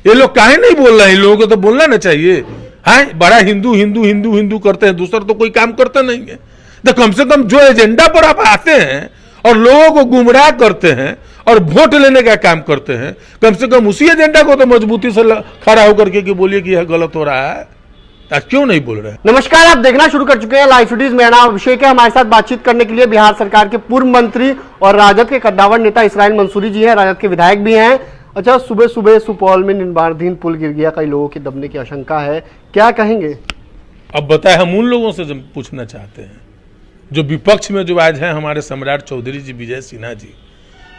ये लोग काहे नहीं बोल रहे हैं? इन लोगों को तो बोलना ना चाहिए। है बड़ा हिंदू हिंदू हिंदू हिंदू करते हैं, दूसरा तो कोई काम करता नहीं है। तो कम से कम जो एजेंडा पर आप आते हैं और लोगों को गुमराह करते हैं और वोट लेने का काम करते हैं, कम से कम उसी एजेंडा को तो मजबूती से खड़ा होकर के बोलिए कि यह गलत हो रहा है। आज क्यों नहीं बोल रहे हैं? नमस्कार, आप देखना शुरू कर चुके हैं लाइव फुटेज। मेरा नाम अभिषेक है। हमारे साथ बातचीत करने के लिए बिहार सरकार के पूर्व मंत्री और राजद के कद्दावर नेता इसराइल मंसूरी जी हैं, राजद के विधायक भी हैं। अच्छा, सुबह सुबह सुपौल में निर्माणाधीन पुल गिर गया, कई लोगों के दबने की आशंका है, क्या कहेंगे? अब बताए, हम उन लोगों से पूछना चाहते हैं जो विपक्ष में जो आज हैं, हमारे सम्राट चौधरी जी, विजय सिन्हा जी,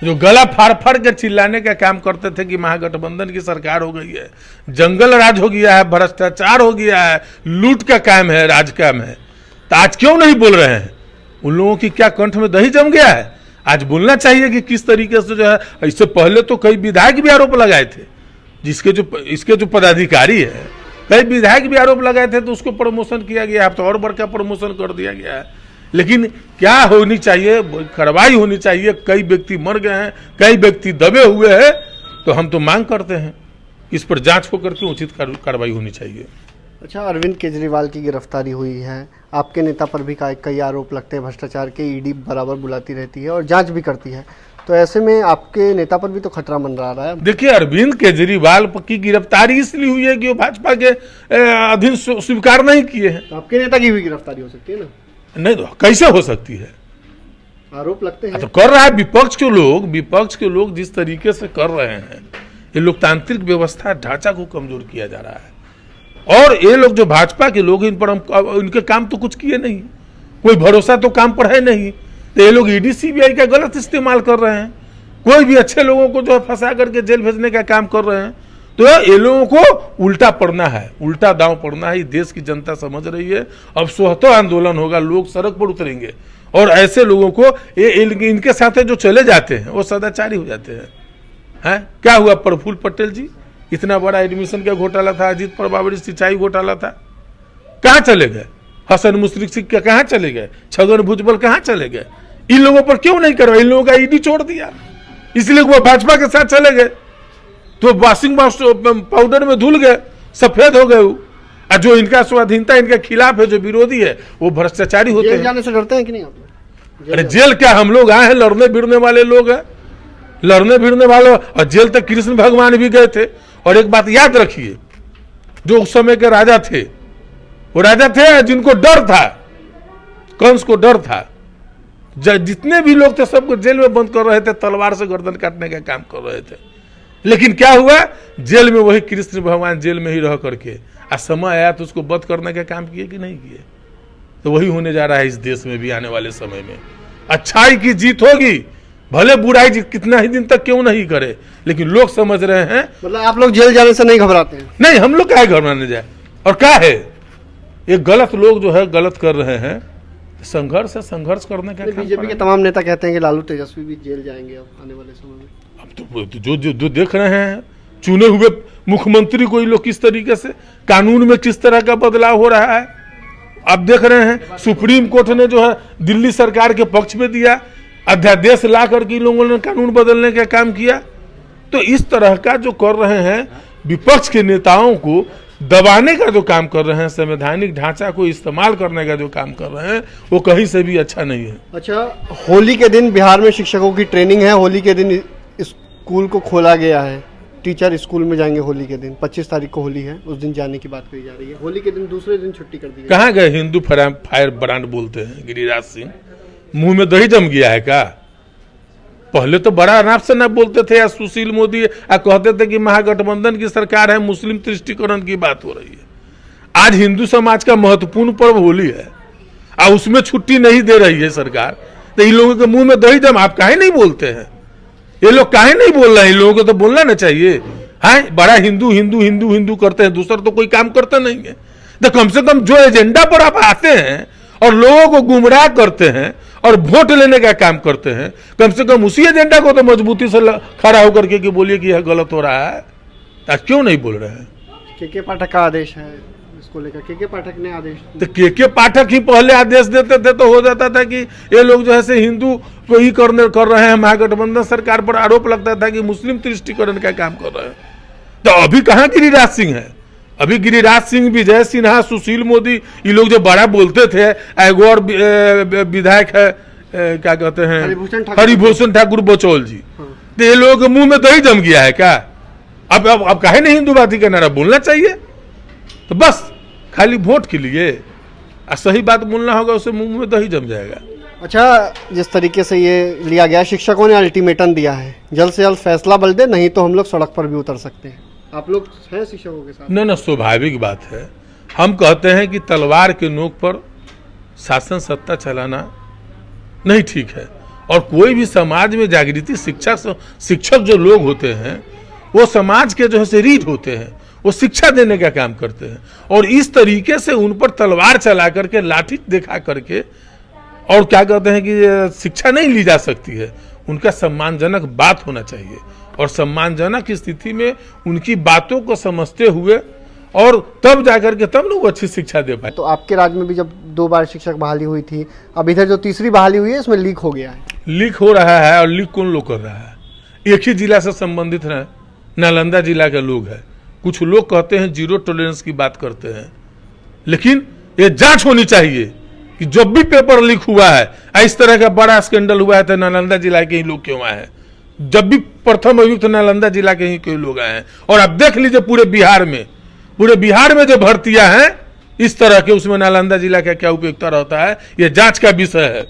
जो गला फाड़ फाड़ के चिल्लाने का काम करते थे कि महागठबंधन की सरकार हो गई है, जंगल राज हो गया है, भ्रष्टाचार हो गया है, लूट का काम है, राज काम है, तो आज क्यों नहीं बोल रहे हैं? उन लोगों की क्या कंठ में दही जम गया है? आज बोलना चाहिए कि किस तरीके से जो है। इससे पहले तो कई विधायक भी आरोप लगाए थे, इसके जो पदाधिकारी है, कई विधायक भी आरोप लगाए थे, तो उसको प्रमोशन किया गया। अब तो और बड़का प्रमोशन कर दिया गया है। लेकिन क्या होनी चाहिए? कार्रवाई होनी चाहिए। कई व्यक्ति मर गए हैं, कई व्यक्ति दबे हुए हैं, तो हम तो मांग करते हैं इस पर जांच होकर के उचित कार्रवाई होनी चाहिए। अच्छा, अरविंद केजरीवाल की गिरफ्तारी हुई है, आपके नेता पर भी कई आरोप लगते हैं भ्रष्टाचार के, ईडी बराबर बुलाती रहती है और जांच भी करती है, तो ऐसे में आपके नेता पर भी तो खतरा मंडरा रहा है। देखिए, अरविंद केजरीवाल की गिरफ्तारी इसलिए हुई है कि वो भाजपा के अधीन स्वीकार नहीं किए हैं। तो आपके नेता की भी गिरफ्तारी हो सकती है ना? नहीं तो कैसे हो सकती है? आरोप लगते हैं तो कर रहा है विपक्ष के लोग जिस तरीके से कर रहे हैं, ये लोकतांत्रिक व्यवस्था ढांचा को कमजोर किया जा रहा है। और ये लोग जो भाजपा के लोग, इन पर इनके काम तो कुछ किए नहीं, कोई भरोसा तो काम पर है नहीं, तो ये लोग ईडी सीबीआई का गलत इस्तेमाल कर रहे हैं। कोई भी अच्छे लोगों को जो फंसा करके जेल भेजने का काम कर रहे हैं, तो ये लोगों को उल्टा पड़ना है, उल्टा दांव पड़ना है। देश की जनता समझ रही है। अब स्वतः आंदोलन होगा, लोग सड़क पर उतरेंगे और ऐसे लोगों को इनके साथ जो चले जाते हैं वो सदाचारी हो जाते हैं। क्या हुआ? प्रफुल्ल पटेल जी, इतना बड़ा एडमिशन का घोटाला था, अजीत पवार सिंचाई घोटाला था, कहाँ चले गए? हसन मुश्रीफ कहाँ चले गए? छगन भुजबल कहाँ चले गए? इन लोगों पर क्यों नहीं करवाई? इन लोगों का ईडी छोड़ दिया, इसलिए वो भाजपा के साथ चले गए, तो वॉशिंग पाउडर में धुल गए, सफेद हो गए। जो इनका स्वाधीनता इनके खिलाफ है, जो विरोधी है, वो भ्रष्टाचारी होते हैं। जेल जाने से डरते हैं कि नहीं आप लोग? अरे जेल क्या, हम लोग आए हैं, लड़ने भिड़ने वाले लोग हैं, लड़ने भिड़ने वाले। और जेल तक कृष्ण भगवान भी गए थे। और एक बात याद रखिए, जो उस समय के राजा थे, वो राजा थे जिनको डर था, कंस को डर था। जितने भी लोग थे सबको जेल में बंद कर रहे थे, तलवार से गर्दन काटने का काम कर रहे थे। लेकिन क्या हुआ? जेल में वही कृष्ण भगवान जेल में ही रह करके समय आया तो उसको वध करने का काम किए कि नहीं किए? तो वही होने जा रहा है इस देश में भी आने वाले समय में। अच्छाई की जीत होगी, भले बुराई कितना ही दिन तक क्यों नहीं करे, लेकिन लोग समझ रहे हैं। मतलब आप लोग जेल जाने से नहीं घबराते हैं? नहीं, हम लोग काहे घबराने जाए? और क्या है, ये गलत लोग जो है गलत कर रहे हैं, संघर्ष करने का। बीजेपी के तमाम नेता कहते हैं कि लालू तेजस्वी भी जेल जाएंगे अब आने वाले समय में। अब तो जो देख रहे हैं, चुने हुए मुख्यमंत्री को ये लोग किस तरीके से, कानून में किस तरह का बदलाव हो रहा है, आप देख रहे हैं। सुप्रीम कोर्ट ने जो है दिल्ली सरकार के पक्ष में दिया, अध्यादेश ला करके लोगों ने कानून बदलने का काम किया। तो इस तरह का जो कर रहे हैं, विपक्ष के नेताओं को दबाने का जो काम कर रहे हैं, संवैधानिक ढांचा को इस्तेमाल करने का जो काम कर रहे हैं, वो कहीं से भी अच्छा नहीं है। अच्छा, होली के दिन बिहार में शिक्षकों की ट्रेनिंग है, होली के दिन स्कूल को खोला गया है, टीचर स्कूल में जाएंगे होली के दिन, 25 तारीख को होली है, उस दिन जाने की बात कही जा रही है। होली के दिन दूसरे दिन छुट्टी कर दी। कहाँ गए? हिंदू फायर ब्रांड बोलते हैं गिरिराज सिंह, मुंह में दही जम गया है क्या? पहले तो बड़ा आराम से ना बोलते थे, या सुशील मोदी कहते थे कि महागठबंधन की सरकार है, मुस्लिम तुष्टिकरण की बात हो रही है। आज हिंदू समाज का महत्वपूर्ण पर्व होली है और उसमें छुट्टी नहीं दे रही है सरकार, तो इन लोगों के मुंह में दही जम। आप काहे नहीं बोलते हैं? ये लोग काहे नहीं बोल रहे हैं? इन लोगों को तो बोलना ना चाहिए। है बड़ा हिंदू हिंदू हिंदू हिंदू करते हैं, दूसरा तो कोई काम करता नहीं है। तो कम से कम जो एजेंडा पर आप आते हैं और लोगों को गुमराह करते हैं और वोट लेने का काम करते हैं, कम से कम उसी एजेंडा को तो मजबूती से खड़ा होकर के बोलिए कि यह गलत हो रहा है। आज क्यों नहीं बोल रहे हैं? के पाठक का आदेश है इसको लेकर, के पाठक ने आदेश, तो के पाठक ही पहले आदेश देते थे तो हो जाता था कि ये लोग जो है से हिंदू को ही कर रहे हैं। महागठबंधन सरकार पर आरोप लगता था कि मुस्लिम तुष्टिकरण का काम कर रहे हैं। तो अभी कहाँ गिरिराज सिंह है? अभी गिरिराज सिंह, विजय सिन्हा, सुशील मोदी, ये लोग जो बड़ा बोलते थे, एगो और विधायक है, क्या कहते हैं, हरिभूषण ठाकुर बचौल जी, तो ये लोगों के मुंह में दही जम गया है क्या? अब काहे नहीं हिंदूवादी का नारा बोलना चाहिए? तो बस खाली वोट के लिए सही बात बोलना होगा, उसे मुंह में दही जम जाएगा। अच्छा, जिस तरीके से ये लिया गया, शिक्षकों ने अल्टीमेटम दिया है, जल्द से जल्द फैसला बदल दे, नहीं तो हम लोग सड़क पर भी उतर सकते हैं। आप लोग हैं शिक्षकों के साथ? न, स्वाभाविक बात है। हम कहते हैं कि तलवार के नोक पर शासन सत्ता चलाना नहीं ठीक है, और कोई भी समाज में जागृति, शिक्षक जो लोग होते हैं वो समाज के जो है से रीढ़ होते हैं, वो शिक्षा देने का काम करते हैं, और इस तरीके से उन पर तलवार चला करके, लाठी दिखा करके, और क्या कहते हैं कि शिक्षा नहीं ली जा सकती है। उनका सम्मानजनक बात होना चाहिए, और सम्मानजनक स्थिति में उनकी बातों को समझते हुए और तब जाकर के तब लोग अच्छी शिक्षा दे पाए। तो आपके राज्य में भी जब 2 बार शिक्षक बहाली हुई थी, अब इधर जो तीसरी बहाली हुई है इसमें लीक हो गया है। लीक हो रहा है, और लीक कौन लोग कर रहा है? एक ही जिला से संबंधित है, नालंदा जिला के लोग हैं। कुछ लोग कहते हैं जीरो टॉलरेंस की बात करते हैं, लेकिन ये जांच होनी चाहिए कि जब भी पेपर लीक हुआ है, इस तरह का बड़ा स्कैंडल हुआ है, तो नालंदा जिला के ही लोग क्यों आए हैं? जब भी प्रथम अभियुक्त नालंदा जिला के ही कोई लोग आए हैं। और आप देख लीजिए पूरे बिहार में जो भर्तियां हैं इस तरह के, उसमें नालंदा जिला का क्या उपयोगिता रहता है, यह जांच का विषय है।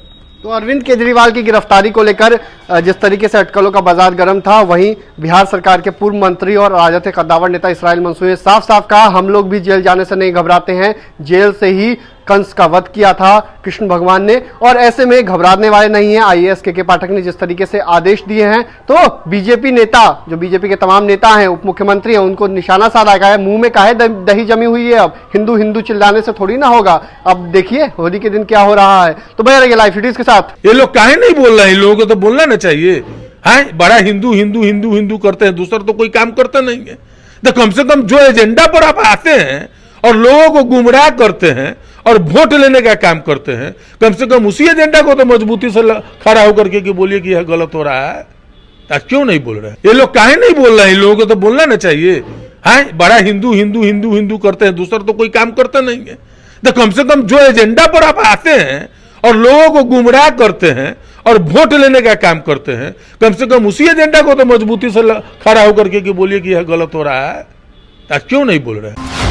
तो अरविंद केजरीवाल की गिरफ्तारी को लेकर जिस तरीके से अटकलों का बाजार गर्म था, वहीं बिहार सरकार के पूर्व मंत्री और राजद के कद्दावर नेता इसराइल मंसूरी ने साफ साफ कहा, हम लोग भी जेल जाने से नहीं घबराते हैं, जेल से ही कंस का वध किया था कृष्ण भगवान ने, और ऐसे में घबराने वाले नहीं है। आईएएस के पाठक ने जिस तरीके से आदेश दिए हैं, तो बीजेपी नेता, जो बीजेपी के तमाम नेता हैं, उप मुख्यमंत्री हैं, उनको निशाना साधा गया है। मुंह में काहे दही जमी हुई है? अब हिंदू हिंदू चिल्लाने से थोड़ी ना होगा। अब देखिए होली के दिन क्या हो रहा है। तो बने रहिए लाइव फीडर्स के साथ। ये लोग काहे नहीं बोल रहे हैं? इन लोगों को तो बोलना ना चाहिए। हाँ, बड़ा हिंदू हिंदू हिंदू हिंदू करते हैं, दूसरा तो कोई काम करता नहीं है। तो कम से कम जो एजेंडा पर आप आते हैं और लोगों को गुमराह करते हैं और वोट लेने का काम करते हैं, कम से कम उसी एजेंडा को तो मजबूती से खड़ा होकर के बोलिए कि यह गलत हो रहा है। क्यों नहीं बोल रहे हैं? ये लोग काहे नहीं बोल रहे हैं? इन लोगों को तो बोलना ना चाहिए। हाँ, बड़ा हिंदू हिंदू हिंदू हिंदू करते हैं, दूसरा तो कोई काम करता नहीं है। तो कम से कम जो एजेंडा पर आप आते हैं और लोगों को गुमराह करते हैं और वोट लेने का काम करते हैं, कम से कम उसी एजेंडा को तो मजबूती से खड़ा होकर के बोलिए कि यह गलत हो रहा है। क्यों नहीं बोल रहे हैं?